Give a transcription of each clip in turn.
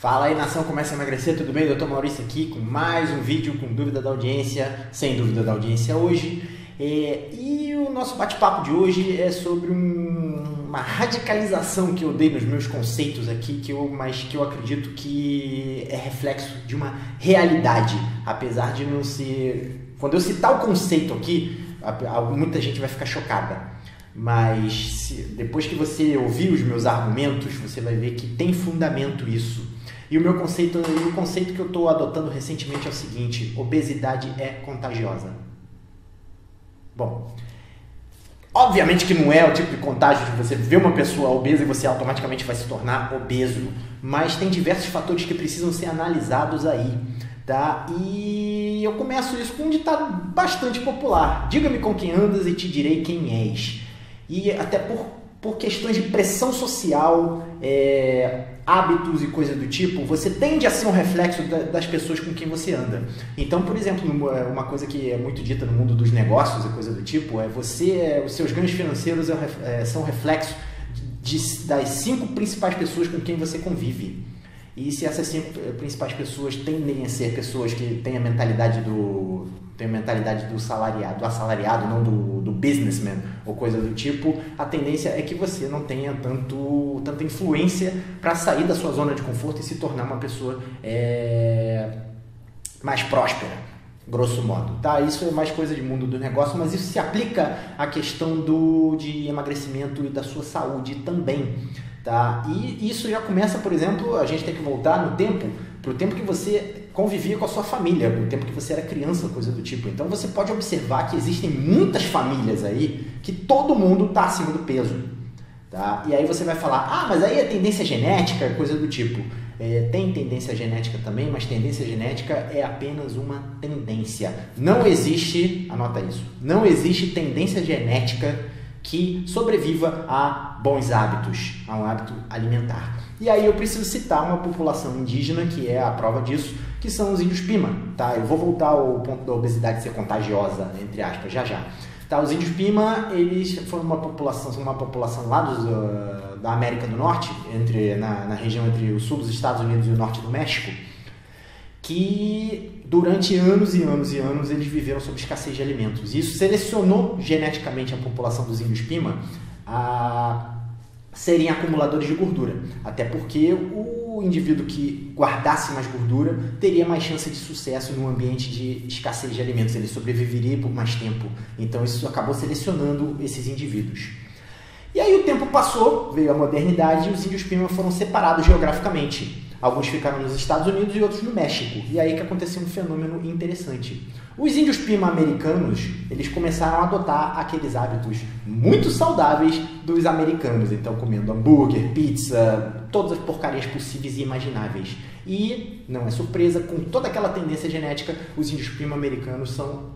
Fala aí, nação, começa a emagrecer, tudo bem? Dr. Maurício aqui com mais um vídeo com dúvida da audiência, sem dúvida da audiência hoje. E o nosso bate-papo de hoje é sobre uma radicalização que eu dei nos meus conceitos aqui, mas que eu acredito que é reflexo de uma realidade, apesar de não ser... Quando eu citar o conceito aqui, muita gente vai ficar chocada. Mas depois que você ouvir os meus argumentos, você vai ver que tem fundamento isso. E o conceito que eu estou adotando recentemente é o seguinte: obesidade é contagiosa. Bom, obviamente que não é o tipo de contágio de você ver uma pessoa obesa e você automaticamente vai se tornar obeso, mas tem diversos fatores que precisam ser analisados aí, tá? E eu começo isso com um ditado bastante popular: diga-me com quem andas e te direi quem és. E até por questões de pressão social, hábitos e coisa do tipo, você tende a ser um reflexo das pessoas com quem você anda. Então, por exemplo, uma coisa que é muito dita no mundo dos negócios e coisa do tipo, os seus ganhos financeiros são reflexo das 5 principais pessoas com quem você convive. E se essas 5 principais pessoas tendem a ser pessoas que têm a mentalidade do assalariado, não do businessman ou coisa do tipo, a tendência é que você não tenha tanta influência para sair da sua zona de conforto e se tornar uma pessoa mais próspera, grosso modo, tá? Isso é mais coisa de mundo do negócio, mas isso se aplica à questão de emagrecimento e da sua saúde também, tá? E isso já começa, por exemplo, a gente tem que voltar no tempo, para o tempo que você convivia com a sua família, no tempo que você era criança, coisa do tipo. Então você pode observar que existem muitas famílias aí que todo mundo está acima do peso, tá? E aí você vai falar, mas aí é tendência genética, coisa do tipo. Tem tendência genética também, mas tendência genética é apenas uma tendência. Não existe, anota isso, não existe tendência genética que sobreviva a bons hábitos, a um hábito alimentar. E aí eu preciso citar uma população indígena que é a prova disso, que são os índios Pima, tá? Eu vou voltar ao ponto da obesidade ser contagiosa, entre aspas, já. Tá? Os índios Pima, eles foram uma população lá da América do Norte, na região entre o sul dos Estados Unidos e o norte do México, que durante anos e anos e anos eles viveram sob escassez de alimentos. Isso selecionou geneticamente a população dos índios Pima a serem acumuladores de gordura, até porque o indivíduo que guardasse mais gordura teria mais chance de sucesso no ambiente de escassez de alimentos, ele sobreviveria por mais tempo. Então isso acabou selecionando esses indivíduos. E aí o tempo passou, veio a modernidade e os índios Pima foram separados geograficamente. Alguns ficaram nos Estados Unidos e outros no México. E aí que aconteceu um fenômeno interessante. Os índios Pima americanos, eles começaram a adotar aqueles hábitos muito saudáveis dos americanos. Então, comendo hambúrguer, pizza, todas as porcarias possíveis e imagináveis. E, não é surpresa, com toda aquela tendência genética, os índios Pima americanos são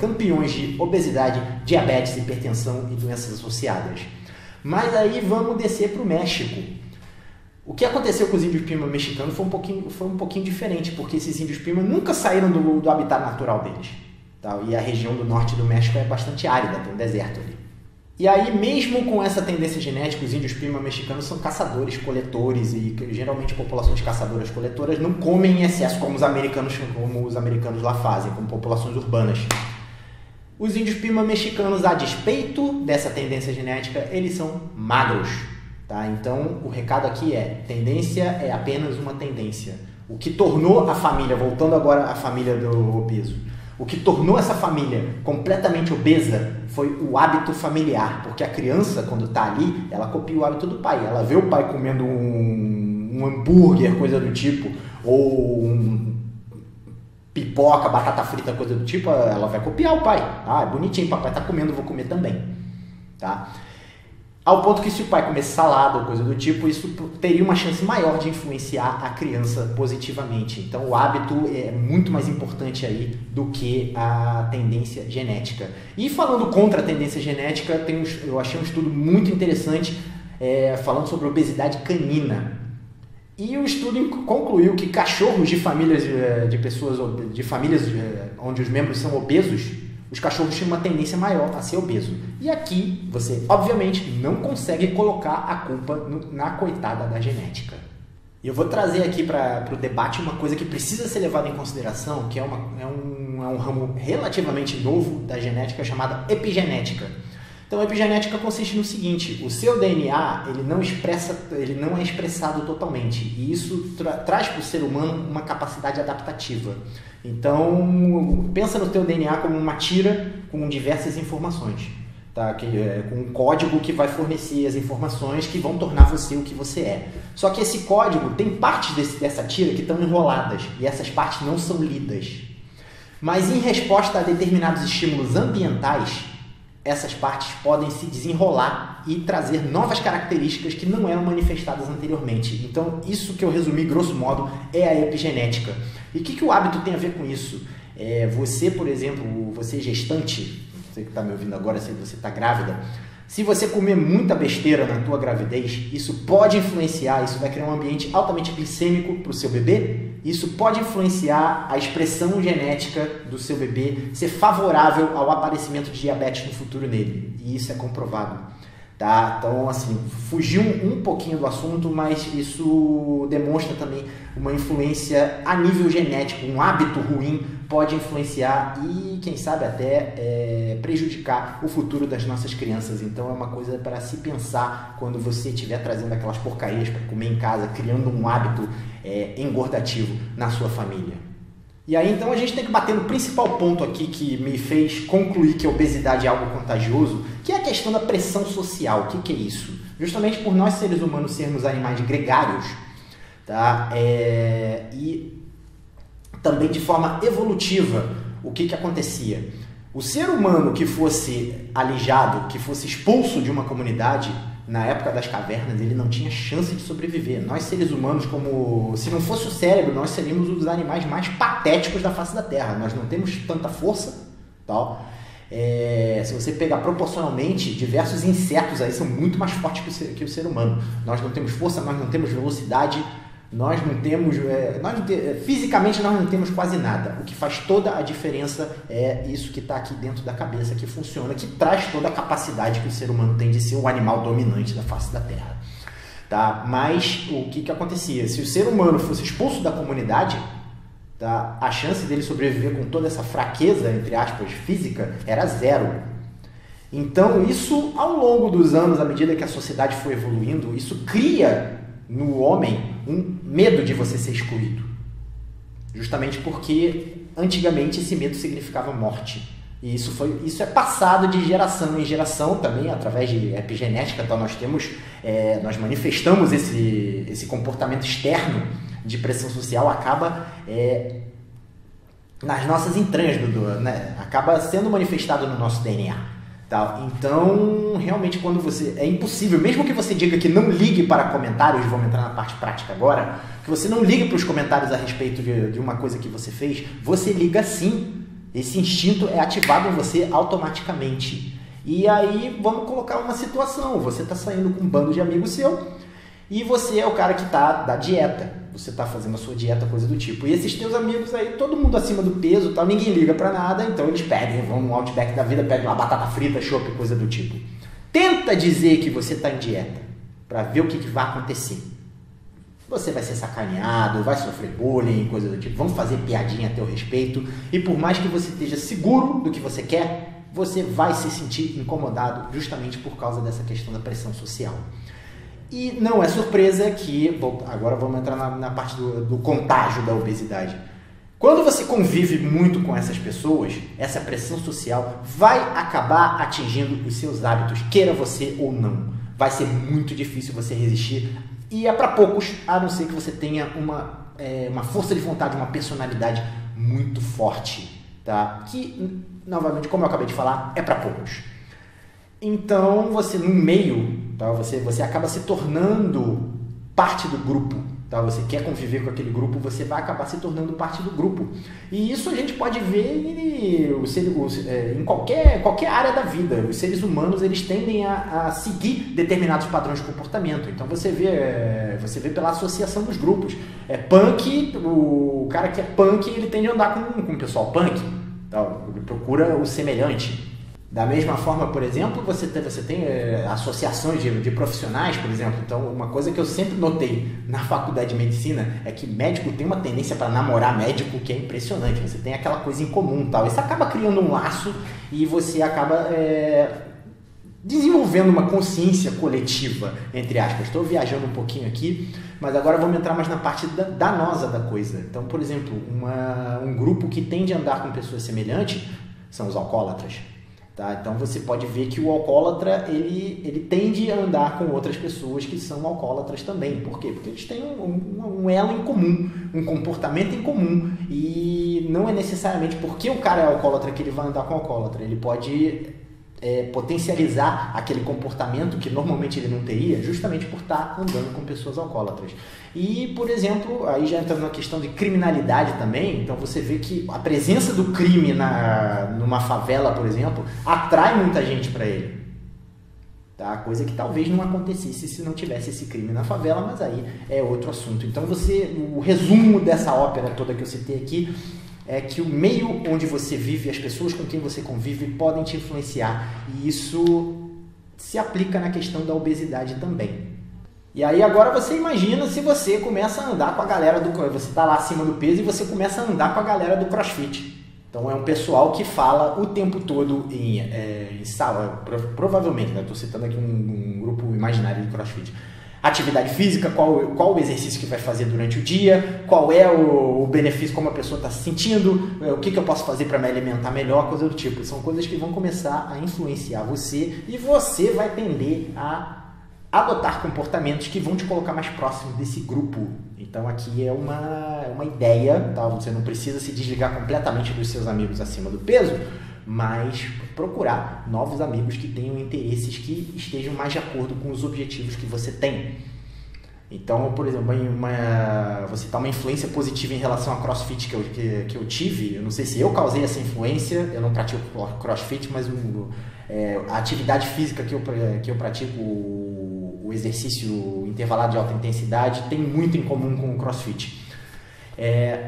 campeões de obesidade, diabetes, hipertensão e doenças associadas. Mas aí vamos descer para o México. O que aconteceu com os índios Pima mexicanos foi um pouquinho diferente, porque esses índios Pima nunca saíram do habitat natural deles. Tá? E a região do norte do México é bastante árida, tem um deserto ali. E aí, mesmo com essa tendência genética, os índios Pima mexicanos são caçadores, coletores, e geralmente populações caçadoras, coletoras não comem em excesso como os americanos lá fazem, como populações urbanas. Os índios Pima mexicanos, a despeito dessa tendência genética, eles são magros. Tá? Então, o recado aqui é: tendência é apenas uma tendência. O que tornou a família, voltando agora à família do obeso, o que tornou essa família completamente obesa foi o hábito familiar, porque a criança, quando está ali, ela copia o hábito do pai. Ela vê o pai comendo um hambúrguer, coisa do tipo, ou pipoca, batata frita, coisa do tipo, ela vai copiar o pai. É bonitinho, papai está comendo, vou comer também. Tá? Ao ponto que se o pai comer salada ou coisa do tipo, isso teria uma chance maior de influenciar a criança positivamente. Então o hábito é muito mais importante aí do que a tendência genética. E falando contra a tendência genética, eu achei um estudo muito interessante falando sobre obesidade canina. E o estudo concluiu que cachorros de famílias onde os membros são obesos, os cachorros tinham uma tendência maior a ser obeso. E aqui você, obviamente, não consegue colocar a culpa na coitada da genética. E eu vou trazer aqui para o debate uma coisa que precisa ser levada em consideração, que é um ramo relativamente novo da genética chamada epigenética. Então, a epigenética consiste no seguinte: o seu DNA ele não é expressado totalmente, e isso traz para o ser humano uma capacidade adaptativa. Então, pensa no teu DNA como uma tira com diversas informações, tá? Com um código que vai fornecer as informações que vão tornar você o que você é. Só que esse código tem partes dessa tira que estão enroladas, e essas partes não são lidas. Mas em resposta a determinados estímulos ambientais, essas partes podem se desenrolar e trazer novas características que não eram manifestadas anteriormente. Então, isso que eu resumi, grosso modo, é a epigenética. E o que o hábito tem a ver com isso? Você, por exemplo, você gestante, você que está me ouvindo agora, se você está grávida, se você comer muita besteira na tua gravidez, isso pode influenciar, isso vai criar um ambiente altamente glicêmico para o seu bebê. Isso pode influenciar a expressão genética do seu bebê, ser favorável ao aparecimento de diabetes no futuro nele. E isso é comprovado. Tá? Então, assim, fugiu um pouquinho do assunto, mas isso demonstra também uma influência a nível genético. Um hábito ruim pode influenciar e, quem sabe, até prejudicar o futuro das nossas crianças. Então, é uma coisa para se pensar quando você estiver trazendo aquelas porcarias para comer em casa, criando um hábito engordativo na sua família. E aí, então, a gente tem que bater no principal ponto aqui que me fez concluir que a obesidade é algo contagioso, que é a questão da pressão social. O que é isso? Justamente por nós, seres humanos, sermos animais gregários, tá? E também de forma evolutiva, o que acontecia? O ser humano que fosse alijado, que fosse expulso de uma comunidade, na época das cavernas, ele não tinha chance de sobreviver. Nós, seres humanos, se não fosse o cérebro, nós seríamos os animais mais patéticos da face da Terra. Nós não temos tanta força, tal. Se você pegar proporcionalmente, diversos insetos aí são muito mais fortes que o ser humano. Nós não temos força, nós não temos velocidade, nós não temos... fisicamente nós não temos quase nada. O que faz toda a diferença é isso que está aqui dentro da cabeça, que funciona, que traz toda a capacidade que o ser humano tem de ser o animal dominante da face da Terra. Tá? Mas o que acontecia? Se o ser humano fosse expulso da comunidade, tá? A chance dele sobreviver com toda essa fraqueza, entre aspas, física, era zero. Então isso, ao longo dos anos, à medida que a sociedade foi evoluindo, isso cria no homem um medo de você ser excluído. Justamente porque antigamente esse medo significava morte. E isso é passado de geração em geração também, através de epigenética. Então nós manifestamos esse comportamento externo de pressão social, acaba nas nossas entranhas, acaba sendo manifestado no nosso DNA. Tá? Então, realmente, quando é impossível, mesmo que você diga que não ligue para comentários, vamos entrar na parte prática agora, que você não ligue para os comentários a respeito de uma coisa que você fez, você liga sim. Esse instinto é ativado em você automaticamente. E aí, vamos colocar uma situação, você está saindo com um bando de amigos seu e você é o cara que está da dieta. Você está fazendo a sua dieta, coisa do tipo. E esses teus amigos aí, todo mundo acima do peso, tal, ninguém liga pra nada, então eles vão no Outback da vida, pedem uma batata frita, chopp, coisa do tipo. Tenta dizer que você está em dieta, para ver o que vai acontecer. Você vai ser sacaneado, vai sofrer bullying, coisa do tipo. Vão fazer piadinha a teu respeito. E por mais que você esteja seguro do que você quer, você vai se sentir incomodado justamente por causa dessa questão da pressão social. E não é surpresa que, agora vamos entrar na parte do contágio da obesidade. Quando você convive muito com essas pessoas, essa pressão social vai acabar atingindo os seus hábitos, queira você ou não. Vai ser muito difícil você resistir e é para poucos, a não ser que você tenha uma força de vontade, uma personalidade muito forte, tá? Que, novamente, como eu acabei de falar, é para poucos. Então, você no meio, tá? Você acaba se tornando parte do grupo, tá? Você quer conviver com aquele grupo, você vai acabar se tornando parte do grupo. E isso a gente pode ver em qualquer área da vida. Os seres humanos, eles tendem a seguir determinados padrões de comportamento. Então, você vê pela associação dos grupos. Punk, o cara que é punk, ele tende a andar com o pessoal punk, tá? Ele procura o semelhante. Da mesma forma, por exemplo, você tem associações de profissionais, por exemplo. Então, uma coisa que eu sempre notei na faculdade de medicina é que médico tem uma tendência para namorar médico que é impressionante. Você tem aquela coisa em comum, tal. Isso acaba criando um laço e você acaba desenvolvendo uma consciência coletiva, entre aspas. Estou viajando um pouquinho aqui, mas agora vamos entrar mais na parte danosa da coisa. Então, por exemplo, um grupo que tende a andar com pessoas semelhantes são os alcoólatras. Tá? Então você pode ver que o alcoólatra ele tende a andar com outras pessoas que são alcoólatras também. Por quê? Porque eles têm um elo em comum, um comportamento em comum. E não é necessariamente porque o cara é alcoólatra que ele vai andar com alcoólatra. Ele pode potencializar aquele comportamento que normalmente ele não teria, justamente por estar andando com pessoas alcoólatras. E, por exemplo, aí já entrando na questão de criminalidade também, então você vê que a presença do crime numa favela, por exemplo, atrai muita gente para ele. Tá? Coisa que talvez não acontecesse se não tivesse esse crime na favela, mas aí é outro assunto. Então o resumo dessa ópera toda que eu citei aqui é que o meio onde você vive, as pessoas com quem você convive podem te influenciar, e isso se aplica na questão da obesidade também. E aí agora você imagina se você começa a andar com a galera você está lá acima do peso e você começa a andar com a galera do CrossFit. Então é um pessoal que fala o tempo todo em sala, provavelmente, estou citando aqui um grupo imaginário de CrossFit. Atividade física, qual o exercício que vai fazer durante o dia, qual é o benefício, como a pessoa está se sentindo, o que eu posso fazer para me alimentar melhor, coisa do tipo. São coisas que vão começar a influenciar você e você vai tender a adotar comportamentos que vão te colocar mais próximo desse grupo. Então aqui é uma ideia, tá? Você não precisa se desligar completamente dos seus amigos acima do peso, mas procurar novos amigos que tenham interesses que estejam mais de acordo com os objetivos que você tem. Então, por exemplo, vou citar uma influência positiva em relação ao CrossFit que eu tive. Eu não sei se eu causei essa influência, eu não pratico CrossFit, mas a atividade física que eu pratico, o exercício intervalado de alta intensidade, tem muito em comum com o CrossFit.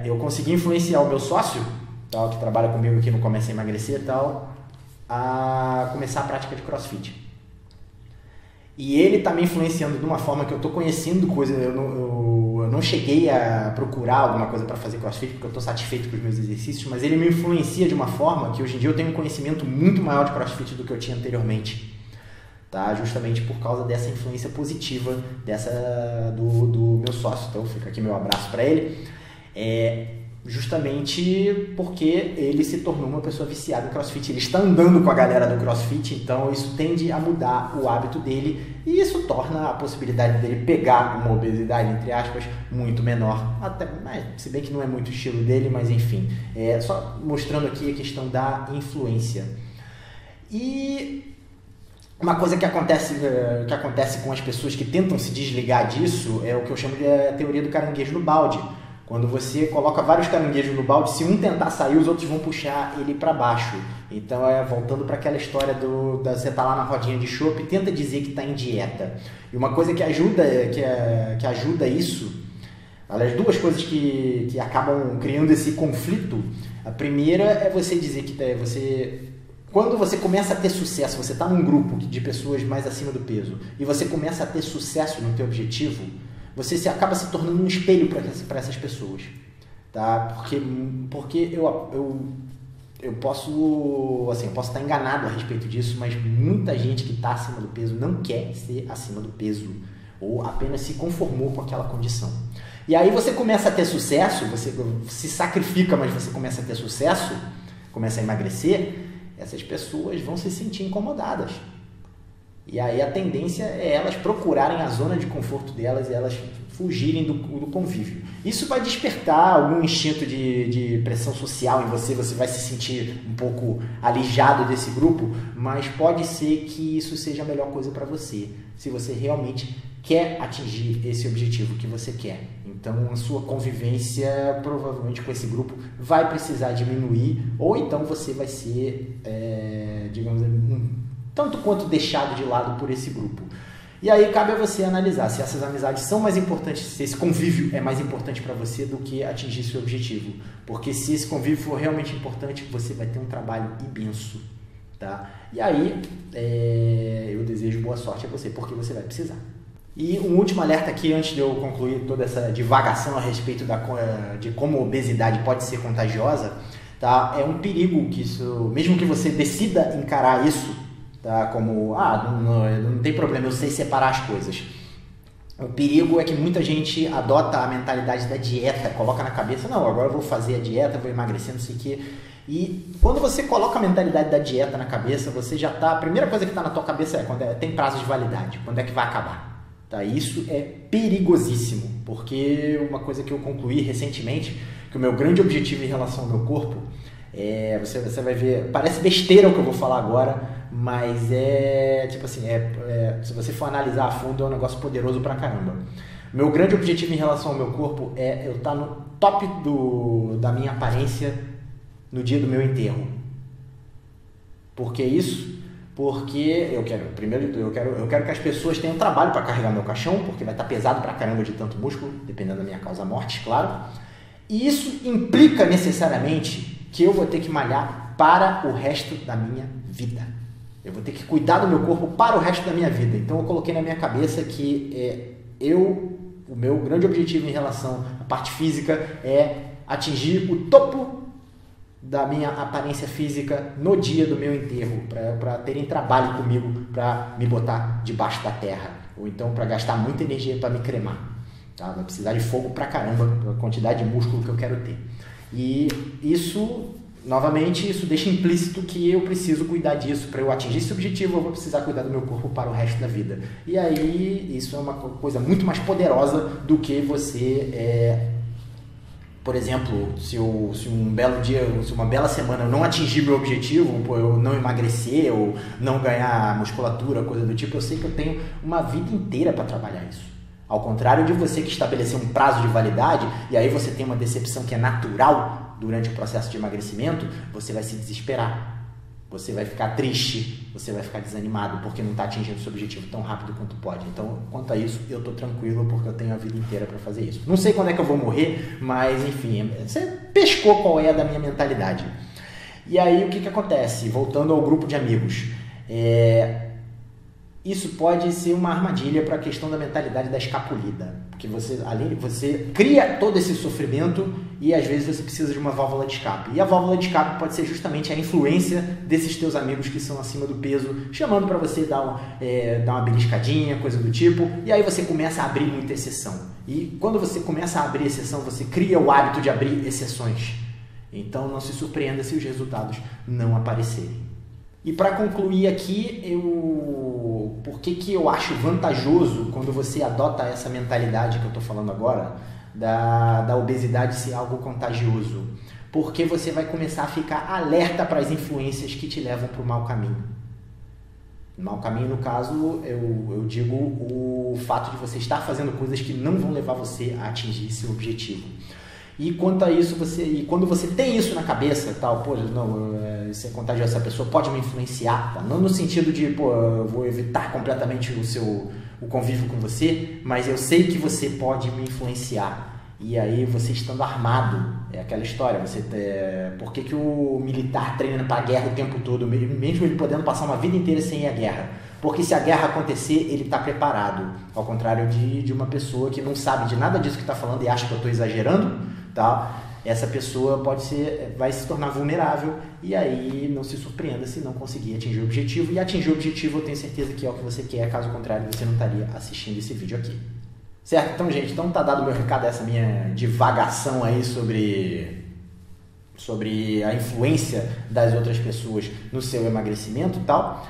Eu consegui influenciar o meu sócio, tal, que trabalha comigo aqui no Comece a Emagrecer, tal, a começar a prática de CrossFit. E ele está me influenciando de uma forma que eu estou conhecendo coisas. Eu não cheguei a procurar alguma coisa para fazer CrossFit porque eu estou satisfeito com os meus exercícios, mas ele me influencia de uma forma que hoje em dia eu tenho um conhecimento muito maior de CrossFit do que eu tinha anteriormente. Tá? Justamente por causa dessa influência positiva do meu sócio. Então fica aqui meu abraço para ele. Justamente porque ele se tornou uma pessoa viciada em CrossFit. Ele está andando com a galera do CrossFit, então isso tende a mudar o hábito dele e isso torna a possibilidade dele pegar uma obesidade, entre aspas, muito menor. Até, se bem que não é muito o estilo dele, mas enfim. Só mostrando aqui a questão da influência. E uma coisa que acontece com as pessoas que tentam se desligar disso é o que eu chamo de teoria do caranguejo no balde. Quando você coloca vários caranguejos no balde, se um tentar sair, os outros vão puxar ele para baixo. Então, voltando para aquela história você tá lá na rodinha de chopp e tenta dizer que está em dieta. E uma coisa que ajuda, que ajuda isso, aliás, duas coisas que acabam criando esse conflito. A primeira é você dizer que quando você começa a ter sucesso, você está num grupo de pessoas mais acima do peso e você começa a ter sucesso no teu objetivo, você acaba se tornando um espelho para essas pessoas, tá? Porque eu posso estar enganado a respeito disso, mas muita gente que está acima do peso não quer ser acima do peso ou apenas se conformou com aquela condição. E aí você começa a ter sucesso, você se sacrifica, mas você começa a ter sucesso, começa a emagrecer, essas pessoas vão se sentir incomodadas. E aí a tendência é elas procurarem a zona de conforto delas e elas fugirem do convívio. Isso vai despertar algum instinto de pressão social em você, você vai se sentir um pouco alijado desse grupo, mas pode ser que isso seja a melhor coisa para você, se você realmente quer atingir esse objetivo que você quer. Então a sua convivência provavelmente com esse grupo vai precisar diminuir, ou então você vai ser, digamos, tanto quanto deixado de lado por esse grupo. E aí cabe a você analisar se essas amizades são mais importantes, se esse convívio é mais importante para você do que atingir seu objetivo. Porque se esse convívio for realmente importante, você vai ter um trabalho imenso tá? E aí, eu desejo boa sorte a você, porque você vai precisar. E um último alerta aqui, antes de eu concluir toda essa divagação a respeito de como a obesidade pode ser contagiosa, tá? É um perigo que isso, mesmo que você decida encarar isso, tá? Como, não tem problema, eu sei separar as coisas. O perigo é que muita gente adota a mentalidade da dieta, coloca na cabeça, não, agora eu vou fazer a dieta, vou emagrecer, não sei o quê. E quando você coloca a mentalidade da dieta na cabeça, você já tá, a primeira coisa que está na tua cabeça é quando tem prazo de validade, quando é que vai acabar. Tá? Isso é perigosíssimo, porque uma coisa que eu concluí recentemente, que o meu grande objetivo em relação ao meu corpo, você vai ver, parece besteira o que eu vou falar agora, mas tipo assim, se você for analisar a fundo, é um negócio poderoso pra caramba. Meu grande objetivo em relação ao meu corpo é eu estar no top da minha aparência no dia do meu enterro. Por que isso? Porque eu quero que as pessoas tenham trabalho para carregar meu caixão, porque vai estar pesado pra caramba de tanto músculo, dependendo da minha causa morte, claro. E isso implica necessariamente que eu vou ter que malhar para o resto da minha vida. Eu vou ter que cuidar do meu corpo para o resto da minha vida. Então eu coloquei na minha cabeça que o meu grande objetivo em relação à parte física é atingir o topo da minha aparência física no dia do meu enterro, para terem trabalho comigo, para me botar debaixo da terra, ou então para gastar muita energia para me cremar. Tá? Vai precisar de fogo pra caramba, a quantidade de músculo que eu quero ter. E isso, novamente, isso deixa implícito que eu preciso cuidar disso. Para eu atingir esse objetivo, eu vou precisar cuidar do meu corpo para o resto da vida. E aí, isso é uma coisa muito mais poderosa do que você... Por exemplo, se um belo dia, se uma bela semana eu não atingir meu objetivo, eu não emagrecer ou não ganhar musculatura, coisa do tipo, eu sei que eu tenho uma vida inteira para trabalhar isso. Ao contrário de você que estabeleceu um prazo de validade e aí você tem uma decepção que é natural durante o processo de emagrecimento, você vai se desesperar. Você vai ficar triste, você vai ficar desanimado porque não está atingindo o seu objetivo tão rápido quanto pode. Então, quanto a isso, eu estou tranquilo porque eu tenho a vida inteira para fazer isso. Não sei quando é que eu vou morrer, mas enfim, você pescou qual é a da minha mentalidade. E aí, o que acontece? Voltando ao grupo de amigos. Isso pode ser uma armadilha para a questão da mentalidade da escapulida. Porque você cria todo esse sofrimento e às vezes você precisa de uma válvula de escape. E a válvula de escape pode ser justamente a influência desses teus amigos que são acima do peso, chamando para você dar uma beliscadinha, coisa do tipo. E aí você começa a abrir muita exceção. E quando você começa a abrir exceção, você cria o hábito de abrir exceções. Então não se surpreenda se os resultados não aparecerem. E para concluir aqui, por que eu acho vantajoso quando você adota essa mentalidade que eu estou falando agora, da obesidade ser algo contagioso? Porque você vai começar a ficar alerta para as influências que te levam para o mau caminho. Mau caminho, no caso, eu digo o fato de você estar fazendo coisas que não vão levar você a atingir seu objetivo. E quanto a isso, quando você tem isso na cabeça, tal, isso é contagioso, essa pessoa pode me influenciar, tá? Não no sentido de, eu vou evitar completamente o convívio com você, mas eu sei que você pode me influenciar. E aí você estando armado, é aquela história, por que o militar treina para a guerra o tempo todo, mesmo ele podendo passar uma vida inteira sem ir à guerra? Porque se a guerra acontecer, ele está preparado, ao contrário de uma pessoa que não sabe de nada disso que está falando e acha que eu estou exagerando, tá? Essa pessoa vai se tornar vulnerável e aí não se surpreenda se não conseguir atingir o objetivo. E atingir o objetivo eu tenho certeza que é o que você quer, caso contrário você não estaria assistindo esse vídeo aqui. Certo? Então, gente, tá dado o meu recado, essa minha divagação aí sobre a influência das outras pessoas no seu emagrecimento e tal.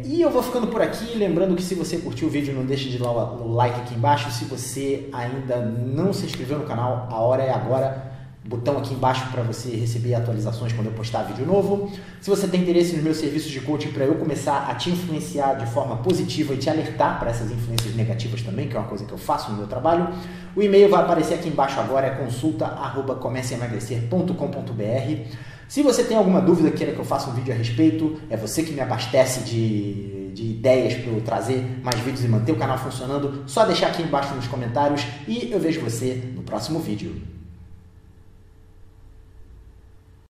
E eu vou ficando por aqui, lembrando que se você curtiu o vídeo, não deixe de dar o like aqui embaixo. Se você ainda não se inscreveu no canal, a hora é agora. Botão aqui embaixo para você receber atualizações quando eu postar vídeo novo. Se você tem interesse nos meus serviços de coaching para eu começar a te influenciar de forma positiva e te alertar para essas influências negativas também, que é uma coisa que eu faço no meu trabalho, o e-mail vai aparecer aqui embaixo agora, é consulta@começaemagrecer.com.br. Se você tem alguma dúvida, queira que eu faça um vídeo a respeito, é você que me abastece de ideias para eu trazer mais vídeos e manter o canal funcionando, só deixar aqui embaixo nos comentários e eu vejo você no próximo vídeo.